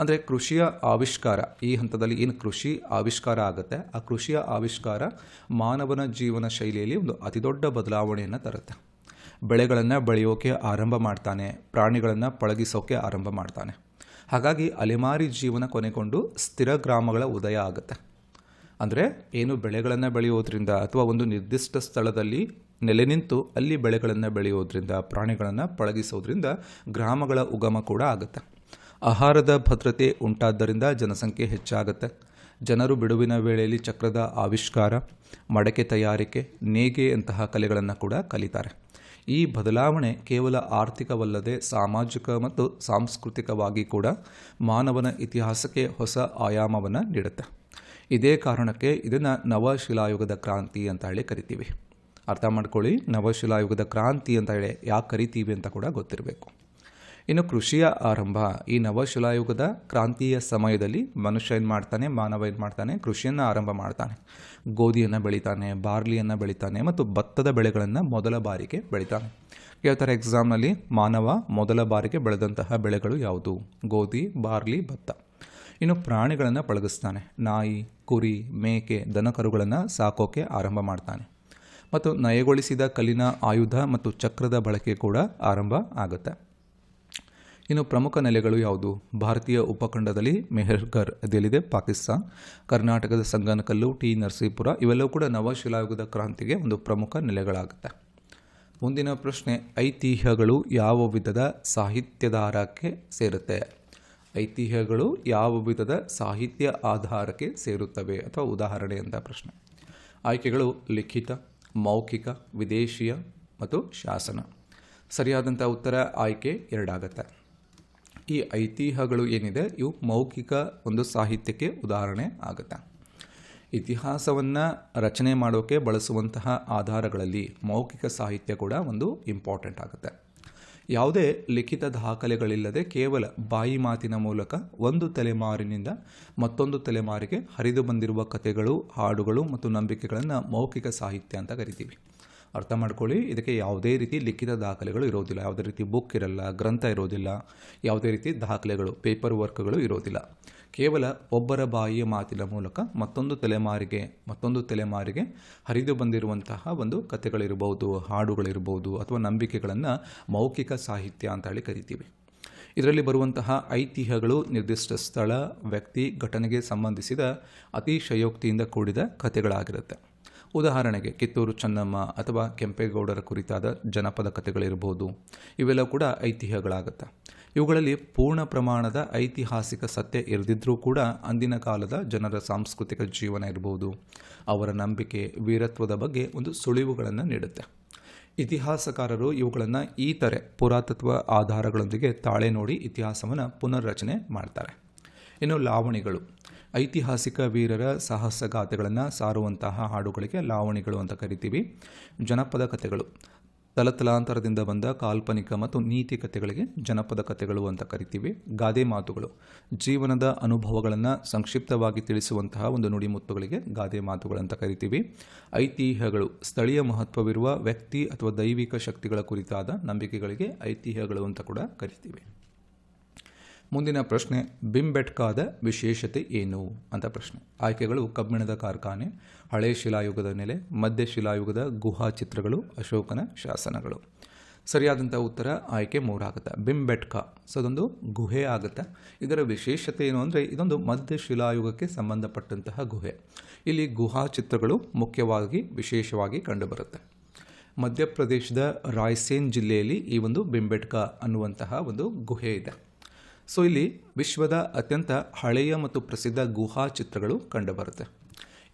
ಅಂದರೆ ಕೃಷಿಯ ಆವಿಷ್ಕಾರ, ಈ ಹಂತದಲ್ಲಿ ಏನು ಕೃಷಿ ಆವಿಷ್ಕಾರ ಆಗುತ್ತೆ, ಆ ಕೃಷಿಯ ಆವಿಷ್ಕಾರ ಮಾನವನ ಜೀವನ ಶೈಲಿಯಲ್ಲಿ ಒಂದು ಅತಿದೊಡ್ಡ ಬದಲಾವಣೆಯನ್ನು ತರುತ್ತೆ. ಬೆಳೆಗಳನ್ನು ಬೆಳೆಯೋಕೆ ಆರಂಭ ಮಾಡ್ತಾನೆ, ಪ್ರಾಣಿಗಳನ್ನು ಪಳಗಿಸೋಕೆ ಆರಂಭ ಮಾಡ್ತಾನೆ. ಹಾಗಾಗಿ ಅಲೆಮಾರಿ ಜೀವನ ಕೊನೆಗೊಂಡು ಸ್ಥಿರ ಗ್ರಾಮಗಳ ಉದಯ ಆಗುತ್ತೆ. ಅಂದರೆ ಏನು ಬೆಳೆಗಳನ್ನು ಬೆಳೆಯೋದ್ರಿಂದ ಅಥವಾ ಒಂದು ನಿರ್ದಿಷ್ಟ ಸ್ಥಳದಲ್ಲಿ ನೆಲೆ ನಿಂತು ಅಲ್ಲಿ ಬೆಳೆಗಳನ್ನು ಬೆಳೆಯೋದ್ರಿಂದ, ಪ್ರಾಣಿಗಳನ್ನು ಪಳಗಿಸೋದ್ರಿಂದ ಗ್ರಾಮಗಳ ಉಗಮ ಕೂಡ ಆಗುತ್ತೆ. ಆಹಾರದ ಭದ್ರತೆ ಉಂಟಾದ್ದರಿಂದ ಜನಸಂಖ್ಯೆ ಹೆಚ್ಚಾಗುತ್ತೆ. ಜನರು ಬಿಡುವಿನ ವೇಳೆಯಲ್ಲಿ ಚಕ್ರದ ಆವಿಷ್ಕಾರ, ಮಡಕೆ ತಯಾರಿಕೆ, ನೇಯ್ಗೆಯಂತಹ ಕಲೆಗಳನ್ನು ಕೂಡ ಕಲಿತಾರೆ. ಈ ಬದಲಾವಣೆ ಕೇವಲ ಆರ್ಥಿಕವಲ್ಲದೆ ಸಾಮಾಜಿಕ ಮತ್ತು ಸಾಂಸ್ಕೃತಿಕವಾಗಿ ಕೂಡ ಮಾನವನ ಇತಿಹಾಸಕ್ಕೆ ಹೊಸ ಆಯಾಮವನ್ನು ನೀಡುತ್ತೆ. ಇದೇ ಕಾರಣಕ್ಕೆ ಇದನ್ನು ನವಶಿಲಾಯುಗದ ಕ್ರಾಂತಿ ಅಂತ ಹೇಳಿ ಕರಿತೀವಿ. ಅರ್ಥ ಮಾಡ್ಕೊಳ್ಳಿ, ನವಶಿಲಾಯುಗದ ಕ್ರಾಂತಿ ಅಂತ ಹೇಳಿ ಯಾಕೆ ಕರಿತೀವಿ ಅಂತ ಕೂಡ ಗೊತ್ತಿರಬೇಕು. ಇನ್ನು ಕೃಷಿಯ ಆರಂಭ, ಈ ನವಶಿಲಾಯುಗದ ಕ್ರಾಂತಿಯ ಸಮಯದಲ್ಲಿ ಮನುಷ್ಯ ಏನು ಮಾಡ್ತಾನೆ, ಮಾನವ ಏನು ಮಾಡ್ತಾನೆ, ಕೃಷಿಯನ್ನು ಆರಂಭ ಮಾಡ್ತಾನೆ. ಗೋಧಿಯನ್ನು ಬೆಳಿತಾನೆ, ಬಾರ್ಲಿಯನ್ನು ಬೆಳಿತಾನೆ ಮತ್ತು ಭತ್ತದ ಬೆಳೆಗಳನ್ನು ಮೊದಲ ಬಾರಿಗೆ ಬೆಳಿತಾನೆ. ಕೇಳ್ತಾರೆ ಎಕ್ಸಾಮ್ನಲ್ಲಿ, ಮಾನವ ಮೊದಲ ಬಾರಿಗೆ ಬೆಳೆದಂತಹ ಬೆಳೆಗಳು ಯಾವುದು? ಗೋಧಿ, ಬಾರ್ಲಿ, ಭತ್ತ. ಇನ್ನು ಪ್ರಾಣಿಗಳನ್ನು ಪಳಗಿಸ್ತಾನೆ. ನಾಯಿ, ಕುರಿ, ಮೇಕೆ, ದನಕರುಗಳನ್ನು ಸಾಕೋಕೆ ಆರಂಭ ಮಾಡ್ತಾನೆ. ಮತ್ತು ನಯಗೊಳಿಸಿದ ಕಲ್ಲಿನ ಆಯುಧ ಮತ್ತು ಚಕ್ರದ ಬಳಕೆ ಕೂಡ ಆರಂಭ ಆಗುತ್ತೆ. ಇನ್ನು ಪ್ರಮುಖ ನೆಲೆಗಳು ಯಾವುದು? ಭಾರತೀಯ ಉಪಖಂಡದಲ್ಲಿ ಮೆಹರ್ಗರ್ ಅದೆಲ್ಲಿದೆ, ಪಾಕಿಸ್ತಾನ್. ಕರ್ನಾಟಕದ ಸಂಗನಕಲ್ಲು, ಟಿ ನರಸೀಪುರ, ಇವೆಲ್ಲವೂ ಕೂಡ ನವಶಿಲಾಯುಗದ ಕ್ರಾಂತಿಗೆ ಒಂದು ಪ್ರಮುಖ ನೆಲೆಗಳಾಗುತ್ತೆ. ಮುಂದಿನ ಪ್ರಶ್ನೆ, ಐತಿಹ್ಯಗಳು ಯಾವ ವಿಧದ ಸಾಹಿತ್ಯಾಧಾರಕ್ಕೆ ಸೇರುತ್ತೆ? ಐತಿಹ್ಯಗಳು ಯಾವ ವಿಧದ ಸಾಹಿತ್ಯ ಆಧಾರಕ್ಕೆ ಸೇರುತ್ತವೆ ಅಥವಾ ಉದಾಹರಣೆ ಅಂತ ಪ್ರಶ್ನೆ. ಆಯ್ಕೆಗಳು ಲಿಖಿತ, ಮೌಖಿಕ, ವಿದೇಶೀಯ ಮತ್ತು ಶಾಸನ. ಸರಿಯಾದಂಥ ಉತ್ತರ ಆಯ್ಕೆ 2 ಆಗುತ್ತೆ. ಈ ಐತಿಹ್ಯಗಳು ಏನಿದೆ ಇವು ಮೌಖಿಕ ಒಂದು ಸಾಹಿತ್ಯಕ್ಕೆ ಉದಾಹರಣೆ ಆಗುತ್ತೆ. ಇತಿಹಾಸವನ್ನು ರಚನೆ ಮಾಡೋಕ್ಕೆ ಬಳಸುವಂತಹ ಆಧಾರಗಳಲ್ಲಿ ಮೌಖಿಕ ಸಾಹಿತ್ಯ ಕೂಡ ಒಂದು ಇಂಪಾರ್ಟೆಂಟ್ ಆಗುತ್ತೆ. ಯಾವುದೇ ಲಿಖಿತ ದಾಖಲೆಗಳಿಲ್ಲದೆ ಕೇವಲ ಬಾಯಿ ಮಾತಿನ ಮೂಲಕ ಒಂದು ತಲೆಮಾರಿನಿಂದ ಮತ್ತೊಂದು ತಲೆಮಾರಿಗೆ ಹರಿದು ಬಂದಿರುವ ಕಥೆಗಳು, ಹಾಡುಗಳು ಮತ್ತು ನಂಬಿಕೆಗಳನ್ನು ಮೌಖಿಕ ಸಾಹಿತ್ಯ ಅಂತ ಕರಿತೀವಿ. ಅರ್ಥ ಮಾಡ್ಕೊಳ್ಳಿ, ಇದಕ್ಕೆ ಯಾವುದೇ ರೀತಿ ಲಿಖಿತ ದಾಖಲೆಗಳು ಇರೋದಿಲ್ಲ. ಯಾವುದೇ ರೀತಿ ಬುಕ್ ಇರಲ್ಲ, ಗ್ರಂಥ ಇರೋದಿಲ್ಲ, ಯಾವುದೇ ರೀತಿ ದಾಖಲೆಗಳು, ಪೇಪರ್ ವರ್ಕ್ಗಳು ಇರೋದಿಲ್ಲ. ಕೇವಲ ಒಬ್ಬರ ಬಾಯಿಯ ಮಾತಿನ ಮೂಲಕ ಮತ್ತೊಂದು ತಲೆಮಾರಿಗೆ ಹರಿದು ಬಂದಿರುವಂತಹ ಒಂದು ಕಥೆಗಳಿರ್ಬೋದು, ಹಾಡುಗಳಿರ್ಬೋದು ಅಥವಾ ನಂಬಿಕೆಗಳನ್ನು ಮೌಖಿಕ ಸಾಹಿತ್ಯ ಅಂತ ಹೇಳಿ ಕರಿತೀವಿ. ಇದರಲ್ಲಿ ಬರುವಂತಹ ಐತಿಹ್ಯಗಳು ನಿರ್ದಿಷ್ಟ ಸ್ಥಳ, ವ್ಯಕ್ತಿ, ಘಟನೆಗೆ ಸಂಬಂಧಿಸಿದ ಅತಿಶಯೋಕ್ತಿಯಿಂದ ಕೂಡಿದ ಕಥೆಗಳಾಗಿರುತ್ತೆ. ಉದಾಹರಣೆಗೆ ಕಿತ್ತೂರು ಚೆನ್ನಮ್ಮ ಅಥವಾ ಕೆಂಪೇಗೌಡರ ಕುರಿತಾದ ಜನಪದ ಕಥೆಗಳಿರ್ಬೋದು, ಇವೆಲ್ಲ ಕೂಡ ಐತಿಹ್ಯಗಳಾಗುತ್ತೆ. ಇವುಗಳಲ್ಲಿ ಪೂರ್ಣ ಪ್ರಮಾಣದ ಐತಿಹಾಸಿಕ ಸತ್ಯ ಇರದಿದ್ದರೂ ಕೂಡ ಅಂದಿನ ಕಾಲದ ಜನರ ಸಾಂಸ್ಕೃತಿಕ ಜೀವನ ಇರ್ಬೋದು, ಅವರ ನಂಬಿಕೆ, ವೀರತ್ವದ ಬಗ್ಗೆ ಒಂದು ಸುಳಿವುಗಳನ್ನು ನೀಡುತ್ತೆ. ಇತಿಹಾಸಕಾರರು ಇವುಗಳನ್ನು ಈ ಥರ ಪುರಾತತ್ವ ಆಧಾರಗಳೊಂದಿಗೆ ತಾಳೆ ನೋಡಿ ಇತಿಹಾಸವನ್ನು ಪುನರ್ರಚನೆ ಮಾಡ್ತಾರೆ. ಇನ್ನು ಲಾವಣಿಗಳು, ಐತಿಹಾಸಿಕ ವೀರರ ಸಾಹಸಗಾಥೆಗಳನ್ನು ಸಾರುವಂತಹ ಹಾಡುಗಳಿಗೆ ಲಾವಣಿಗಳು ಅಂತ ಕರಿತೀವಿ. ಜನಪದ ಕಥೆಗಳು, ತಲತಲಾಂತರದಿಂದ ಬಂದ ಕಾಲ್ಪನಿಕ ಮತ್ತು ನೀತಿ ಕಥೆಗಳಿಗೆ ಜನಪದ ಕಥೆಗಳು ಅಂತ ಕರಿತೀವಿ. ಗಾದೆ ಮಾತುಗಳು, ಜೀವನದ ಅನುಭವಗಳನ್ನು ಸಂಕ್ಷಿಪ್ತವಾಗಿ ತಿಳಿಸುವಂತಹ ಒಂದು ನುಡಿಮುತ್ತುಗಳಿಗೆ ಗಾದೆ ಮಾತುಗಳು ಅಂತ ಕರಿತೀವಿ. ಐತಿಹ್ಯಗಳು, ಸ್ಥಳೀಯ ಮಹತ್ವವಿರುವ ವ್ಯಕ್ತಿ ಅಥವಾ ದೈವಿಕ ಶಕ್ತಿಗಳ ಕುರಿತಾದ ನಂಬಿಕೆಗಳಿಗೆ ಐತಿಹ್ಯಗಳು ಅಂತ ಕೂಡ ಕರಿತೀವಿ. ಮುಂದಿನ ಪ್ರಶ್ನೆ, ಭೀಂಬೆಟ್ಕಾದ ವಿಶೇಷತೆ ಏನು ಅಂತ ಪ್ರಶ್ನೆ. ಆಯ್ಕೆಗಳು ಕಬ್ಬಿಣದ ಕಾರ್ಖಾನೆ, ಹಳೆ ಶಿಲಾಯುಗದ ನೆಲೆ, ಮಧ್ಯ ಶಿಲಾಯುಗದ ಗುಹಾ ಚಿತ್ರಗಳು, ಅಶೋಕನ ಶಾಸನಗಳು. ಸರಿಯಾದಂಥ ಉತ್ತರ ಆಯ್ಕೆ 3 ಆಗುತ್ತೆ. ಭೀಂಬೆಟ್ಕಾ ಅದೊಂದು ಗುಹೆ ಆಗುತ್ತೆ. ಇದರ ವಿಶೇಷತೆ ಏನು ಅಂದರೆ ಇದೊಂದು ಮಧ್ಯ ಶಿಲಾಯುಗಕ್ಕೆ ಸಂಬಂಧಪಟ್ಟಂತಹ ಗುಹೆ. ಇಲ್ಲಿ ಗುಹಾ ಚಿತ್ರಗಳು ಮುಖ್ಯವಾಗಿ ವಿಶೇಷವಾಗಿ ಕಂಡುಬರುತ್ತೆ. ಮಧ್ಯಪ್ರದೇಶದ ರಾಯ್ಸೇನ್ ಜಿಲ್ಲೆಯಲ್ಲಿ ಈ ಒಂದು ಭೀಂಬೆಟ್ಕಾ ಅನ್ನುವಂತಹ ಒಂದು ಗುಹೆ ಇದೆ. ಸೊ ಇಲ್ಲಿ ವಿಶ್ವದ ಅತ್ಯಂತ ಹಳೆಯ ಮತ್ತು ಪ್ರಸಿದ್ಧ ಗುಹಾ ಚಿತ್ರಗಳು ಕಂಡುಬರುತ್ತೆ.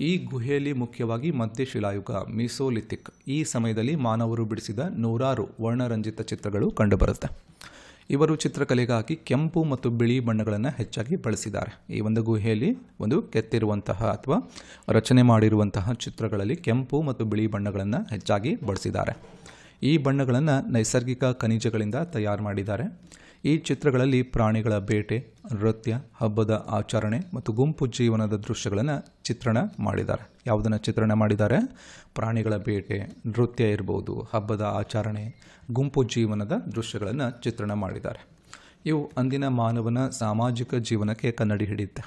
ಈ ಗುಹೆಯಲ್ಲಿ ಮುಖ್ಯವಾಗಿ ಮಧ್ಯಶಿಲಾಯುಗ, ಮೀಸೋಲಿಥಿಕ್, ಈ ಸಮಯದಲ್ಲಿ ಮಾನವರು ಬಿಡಿಸಿದ 100 ವರ್ಣರಂಜಿತ ಚಿತ್ರಗಳು ಕಂಡುಬರುತ್ತೆ. ಇವರು ಚಿತ್ರಕಲೆಗಾಗಿ ಕೆಂಪು ಮತ್ತು ಬಿಳಿ ಬಣ್ಣಗಳನ್ನು ಹೆಚ್ಚಾಗಿ ಬಳಸಿದ್ದಾರೆ. ಈ ಒಂದು ಗುಹೆಯಲ್ಲಿ ಒಂದು ಕೆತ್ತಿರುವಂತಹ ಅಥವಾ ರಚನೆ ಮಾಡಿರುವಂತಹ ಚಿತ್ರಗಳಲ್ಲಿ ಕೆಂಪು ಮತ್ತು ಬಿಳಿ ಬಣ್ಣಗಳನ್ನು ಹೆಚ್ಚಾಗಿ ಬಳಸಿದ್ದಾರೆ. ಈ ಬಣ್ಣಗಳನ್ನು ನೈಸರ್ಗಿಕ ಖನಿಜಗಳಿಂದ ತಯಾರು ಮಾಡಿದ್ದಾರೆ. ಈ ಚಿತ್ರಗಳಲ್ಲಿ ಪ್ರಾಣಿಗಳ ಬೇಟೆ, ನೃತ್ಯ, ಹಬ್ಬದ ಆಚರಣೆ ಮತ್ತು ಗುಂಪು ಜೀವನದ ದೃಶ್ಯಗಳನ್ನು ಚಿತ್ರಣ ಮಾಡಿದ್ದಾರೆ. ಯಾವುದನ್ನು ಚಿತ್ರಣ ಮಾಡಿದ್ದಾರೆ? ಪ್ರಾಣಿಗಳ ಬೇಟೆ, ನೃತ್ಯ ಇರ್ಬೋದು, ಹಬ್ಬದ ಆಚರಣೆ, ಗುಂಪು ಜೀವನದ ದೃಶ್ಯಗಳನ್ನು ಚಿತ್ರಣ ಮಾಡಿದ್ದಾರೆ. ಇವು ಅಂದಿನ ಮಾನವನ ಸಾಮಾಜಿಕ ಜೀವನಕ್ಕೆ ಕನ್ನಡಿ ಹಿಡಿಯುತ್ತೆ.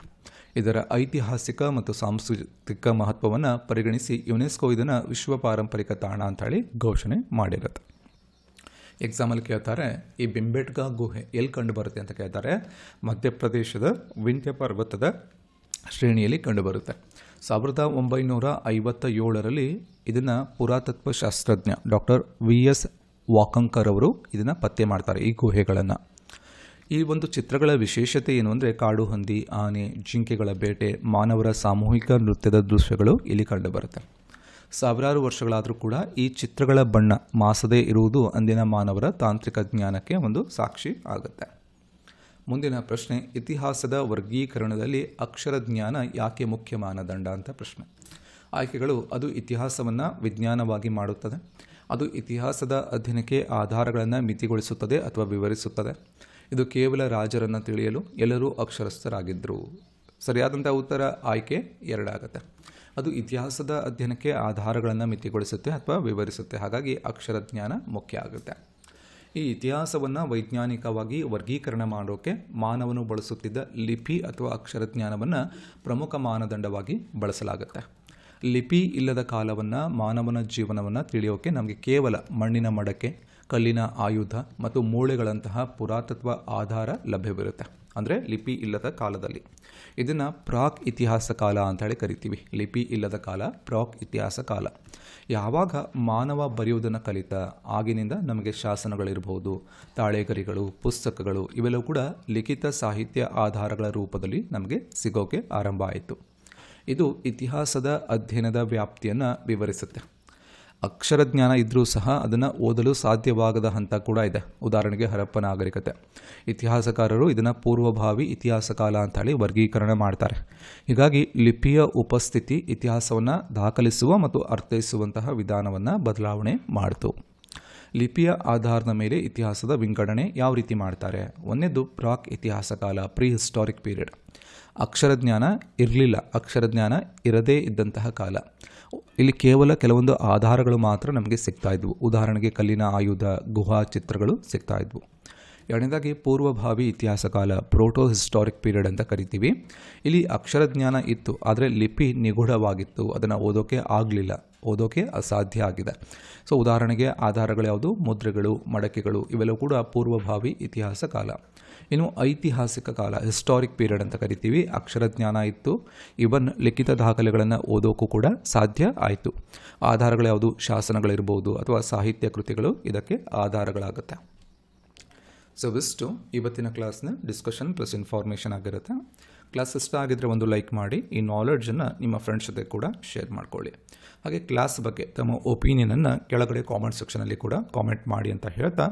ಇದರ ಐತಿಹಾಸಿಕ ಮತ್ತು ಸಾಂಸ್ಕೃತಿಕ ಮಹತ್ವವನ್ನು ಪರಿಗಣಿಸಿ ಯುನೆಸ್ಕೋ ಇದನ್ನು ವಿಶ್ವ ಪಾರಂಪರಿಕ ತಾಣ ಅಂತ ಹೇಳಿ ಘೋಷಣೆ ಮಾಡಿರುತ್ತೆ. ಎಕ್ಸಾಮಲ್ಲಿ ಕೇಳ್ತಾರೆ, ಈ ಭೀಂಬೆಟ್ಕಾ ಗುಹೆ ಎಲ್ಲಿ ಕಂಡು ಬರುತ್ತೆ ಅಂತ ಕೇಳ್ತಾರೆ. ಮಧ್ಯಪ್ರದೇಶದ ವಿಂಧ್ಯ ಪರ್ವತದ ಶ್ರೇಣಿಯಲ್ಲಿ ಕಂಡುಬರುತ್ತೆ. 1957ರಲ್ಲಿ ಇದನ್ನು ಪುರಾತತ್ವ ಶಾಸ್ತ್ರಜ್ಞ ಡಾಕ್ಟರ್ VS ವಾಕಂಕರ್ ಅವರು ಇದನ್ನು ಪತ್ತೆ ಮಾಡ್ತಾರೆ, ಈ ಗುಹೆಗಳನ್ನು. ಈ ಒಂದು ಚಿತ್ರಗಳ ವಿಶೇಷತೆ ಏನು ಅಂದರೆ ಕಾಡು ಹಂದಿ, ಆನೆ, ಜಿಂಕೆಗಳ ಬೇಟೆ, ಮಾನವರ ಸಾಮೂಹಿಕ ನೃತ್ಯದ ದೃಶ್ಯಗಳು ಇಲ್ಲಿ ಕಂಡುಬರುತ್ತೆ. ಸಾವಿರಾರು ವರ್ಷಗಳಾದರೂ ಕೂಡ ಈ ಚಿತ್ರಗಳ ಬಣ್ಣ ಮಾಸದೇ ಇರುವುದು ಅಂದಿನ ಮಾನವರ ತಾಂತ್ರಿಕ ಜ್ಞಾನಕ್ಕೆ ಒಂದು ಸಾಕ್ಷಿ ಆಗುತ್ತೆ. ಮುಂದಿನ ಪ್ರಶ್ನೆ, ಇತಿಹಾಸದ ವರ್ಗೀಕರಣದಲ್ಲಿ ಅಕ್ಷರ ಜ್ಞಾನ ಯಾಕೆ ಮುಖ್ಯ ಮಾನದಂಡ ಅಂತ ಪ್ರಶ್ನೆ. ಆಯ್ಕೆಗಳು, ಅದು ಇತಿಹಾಸವನ್ನು ವಿಜ್ಞಾನವಾಗಿ ಮಾಡುತ್ತದೆ, ಅದು ಇತಿಹಾಸದ ಅಧ್ಯಯನಕ್ಕೆ ಆಧಾರಗಳನ್ನು ಮಿತಿಗೊಳಿಸುತ್ತದೆ ಅಥವಾ ವಿವರಿಸುತ್ತದೆ, ಇದು ಕೇವಲ ರಾಜರನ್ನು ತಿಳಿಯಲು ಎಲ್ಲರೂ ಅಕ್ಷರಸ್ಥರಾಗಿದ್ದರು. ಸರಿಯಾದಂಥ ಉತ್ತರ ಆಯ್ಕೆ 2 ಆಗುತ್ತೆ. ಅದು ಇತಿಹಾಸದ ಅಧ್ಯಯನಕ್ಕೆ ಆಧಾರಗಳನ್ನು ಮಿತಿಗೊಳಿಸುತ್ತೆ ಅಥವಾ ವಿವರಿಸುತ್ತೆ. ಹಾಗಾಗಿ ಅಕ್ಷರ ಜ್ಞಾನ ಮುಖ್ಯ ಆಗುತ್ತೆ. ಈ ಇತಿಹಾಸವನ್ನು ವೈಜ್ಞಾನಿಕವಾಗಿ ವರ್ಗೀಕರಣ ಮಾಡೋಕ್ಕೆ ಮಾನವನು ಬಳಸುತ್ತಿದ್ದ ಲಿಪಿ ಅಥವಾ ಅಕ್ಷರ ಜ್ಞಾನವನ್ನು ಪ್ರಮುಖ ಮಾನದಂಡವಾಗಿ ಬಳಸಲಾಗುತ್ತೆ. ಲಿಪಿ ಇಲ್ಲದ ಕಾಲವನ್ನು, ಮಾನವನ ಜೀವನವನ್ನು ತಿಳಿಯೋಕ್ಕೆ ನಮಗೆ ಕೇವಲ ಮಣ್ಣಿನ ಮಡಕೆ, ಕಲ್ಲಿನ ಆಯುಧ ಮತ್ತು ಮೂಳೆಗಳಂತಹ ಪುರಾತತ್ವ ಆಧಾರ ಲಭ್ಯವಿರುತ್ತೆ. ಅಂದರೆ ಲಿಪಿ ಇಲ್ಲದ ಕಾಲದಲ್ಲಿ ಇದನ್ನು ಪ್ರಾಕ್ ಇತಿಹಾಸ ಕಾಲ ಅಂತ ಹೇಳಿ ಕರಿತೀವಿ. ಲಿಪಿ ಇಲ್ಲದ ಕಾಲ ಪ್ರಾಕ್ ಇತಿಹಾಸ ಕಾಲ. ಯಾವಾಗ ಮಾನವ ಬರೆಯುವುದನ್ನು ಕಲಿತ ಆಗಿನಿಂದ ನಮಗೆ ಶಾಸನಗಳಿರ್ಬೋದು, ತಾಳೆಗರಿಗಳು, ಪುಸ್ತಕಗಳು ಇವೆಲ್ಲವೂ ಕೂಡ ಲಿಖಿತ ಸಾಹಿತ್ಯ ಆಧಾರಗಳ ರೂಪದಲ್ಲಿ ನಮಗೆ ಸಿಗೋಕೆ ಆರಂಭ ಆಯಿತು. ಇದು ಇತಿಹಾಸದ ಅಧ್ಯಯನದ ವ್ಯಾಪ್ತಿಯನ್ನು ವಿವರಿಸುತ್ತೆ. ಅಕ್ಷರ ಜ್ಞಾನ ಇದ್ದರೂ ಸಹ ಅದನ್ನು ಓದಲು ಸಾಧ್ಯವಾಗದ ಹಂತ ಕೂಡ ಇದೆ. ಉದಾಹರಣೆಗೆ ಹರಪ್ಪ ನಾಗರಿಕತೆ. ಇತಿಹಾಸಕಾರರು ಇದನ್ನು ಪೂರ್ವಭಾವಿ ಇತಿಹಾಸ ಕಾಲ ಅಂತ ಹೇಳಿ ವರ್ಗೀಕರಣ ಮಾಡ್ತಾರೆ. ಹೀಗಾಗಿ ಲಿಪಿಯ ಉಪಸ್ಥಿತಿ ಇತಿಹಾಸವನ್ನು ದಾಖಲಿಸುವ ಮತ್ತು ಅರ್ಥೈಸುವಂತಹ ವಿಧಾನವನ್ನು ಬದಲಾವಣೆ ಮಾಡಿತು. ಲಿಪಿಯ ಆಧಾರದ ಮೇಲೆ ಇತಿಹಾಸದ ವಿಂಗಡಣೆ ಯಾವ ರೀತಿ ಮಾಡ್ತಾರೆ? ಒಂದನೇದು ಪ್ರಾಕ್ ಇತಿಹಾಸ ಕಾಲ, ಪ್ರೀ ಹಿಸ್ಟಾರಿಕ್ ಪೀರಿಯಡ್. ಅಕ್ಷರಜ್ಞಾನ ಇರಲಿಲ್ಲ, ಅಕ್ಷರಜ್ಞಾನ ಇರದೇ ಇದ್ದಂತಹ ಕಾಲ. ಇಲ್ಲಿ ಕೇವಲ ಕೆಲವೊಂದು ಆಧಾರಗಳು ಮಾತ್ರ ನಮಗೆ ಸಿಗ್ತಾ ಇದ್ವು. ಉದಾಹರಣೆಗೆ ಕಲ್ಲಿನ ಆಯುಧ, ಗುಹಾ ಚಿತ್ರಗಳು ಸಿಗ್ತಾ ಇದ್ವು. ಎರಡನೇದಾಗಿ ಪೂರ್ವಭಾವಿ ಇತಿಹಾಸ ಕಾಲ, ಪ್ರೋಟೋ ಹಿಸ್ಟಾರಿಕ್ ಪೀರಿಯಡ್ ಅಂತ ಕರಿತೀವಿ. ಇಲ್ಲಿ ಅಕ್ಷರಜ್ಞಾನ ಇತ್ತು, ಆದರೆ ಲಿಪಿ ನಿಗೂಢವಾಗಿತ್ತು, ಅದನ್ನು ಓದೋಕೆ ಅಸಾಧ್ಯ ಆಗಿದೆ. ಸೊ ಉದಾಹರಣೆಗೆ ಆಧಾರಗಳು ಯಾವುದು? ಮುದ್ರೆಗಳು, ಮಡಕೆಗಳು ಇವೆಲ್ಲವೂ ಕೂಡ ಪೂರ್ವಭಾವಿ ಇತಿಹಾಸ ಕಾಲ. ಇನ್ನು ಐತಿಹಾಸಿಕ ಕಾಲ, ಹಿಸ್ಟಾರಿಕ್ ಪೀರಿಯಡ್ ಅಂತ ಕರಿತೀವಿ. ಅಕ್ಷರಜ್ಞಾನ ಇತ್ತು, ಇವನ್ ಲಿಖಿತ ದಾಖಲೆಗಳನ್ನು ಓದೋಕ್ಕೂ ಕೂಡ ಸಾಧ್ಯ ಆಯಿತು. ಆಧಾರಗಳು ಯಾವುದು? ಶಾಸನಗಳಿರ್ಬೋದು ಅಥವಾ ಸಾಹಿತ್ಯ ಕೃತಿಗಳು ಇದಕ್ಕೆ ಆಧಾರಗಳಾಗುತ್ತೆ. ಸೊ ಇಷ್ಟು ಇವತ್ತಿನ ಕ್ಲಾಸ್ನ ಡಿಸ್ಕಷನ್ ಪ್ಲಸ್ ಇನ್ಫಾರ್ಮೇಷನ್ ಆಗಿರುತ್ತೆ. ಕ್ಲಾಸ್ ಇಷ್ಟ ಆಗಿದ್ದರೆ ಒಂದು ಲೈಕ್ ಮಾಡಿ, ಈ ನಾಲೆಡ್ಜನ್ನು ನಿಮ್ಮ ಫ್ರೆಂಡ್ಸ್ ಜೊತೆ ಕೂಡ ಶೇರ್ ಮಾಡ್ಕೊಳ್ಳಿ. ಹಾಗೆ ಕ್ಲಾಸ್ ಬಗ್ಗೆ ತಮ್ಮ ಒಪಿನಿಯನನ್ನು ಕೆಳಗಡೆ ಕಾಮೆಂಟ್ ಸೆಕ್ಷನಲ್ಲಿ ಕೂಡ ಕಾಮೆಂಟ್ ಮಾಡಿ ಅಂತ ಹೇಳ್ತಾ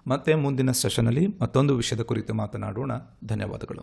ಮತ್ತೆ ಮುಂದಿನ ಸೆಷನಲ್ಲಿ ಮತ್ತೊಂದು ವಿಷಯದ ಕುರಿತು ಮಾತನಾಡೋಣ. ಧನ್ಯವಾದಗಳು.